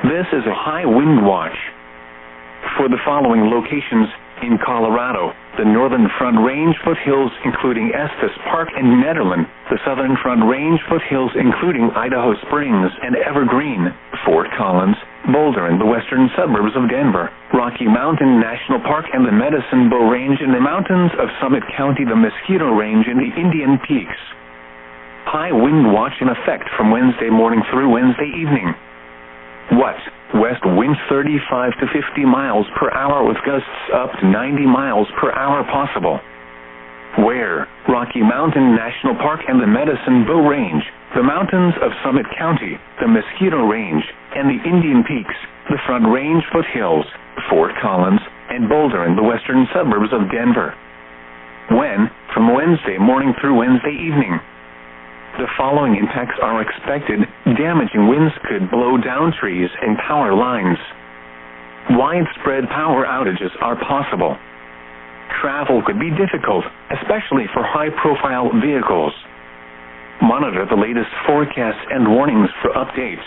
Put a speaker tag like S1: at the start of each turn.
S1: This is a high wind watch. For the following locations in Colorado: the Northern Front Range foothills including Estes Park and Nederland, the Southern Front Range foothills including Idaho Springs and Evergreen, Fort Collins, Boulder and the western suburbs of Denver, Rocky Mountain National Park and the Medicine Bow Range in the mountains of Summit County, the Mosquito Range and the Indian Peaks. High wind watch in effect from Wednesday morning through Wednesday evening. What? West winds 35 to 50 miles per hour with gusts up to 90 miles per hour possible. Where? Rocky Mountain National Park and the Medicine Bow Range, the mountains of Summit County, the Mosquito Range, and the Indian Peaks, the Front Range foothills, Fort Collins, and Boulder in the western suburbs of Denver. When? From Wednesday morning through Wednesday evening. The following impacts are expected. Damaging winds could blow down trees and power lines. Widespread power outages are possible. Travel could be difficult, especially for high-profile vehicles. Monitor the latest forecasts and warnings for updates.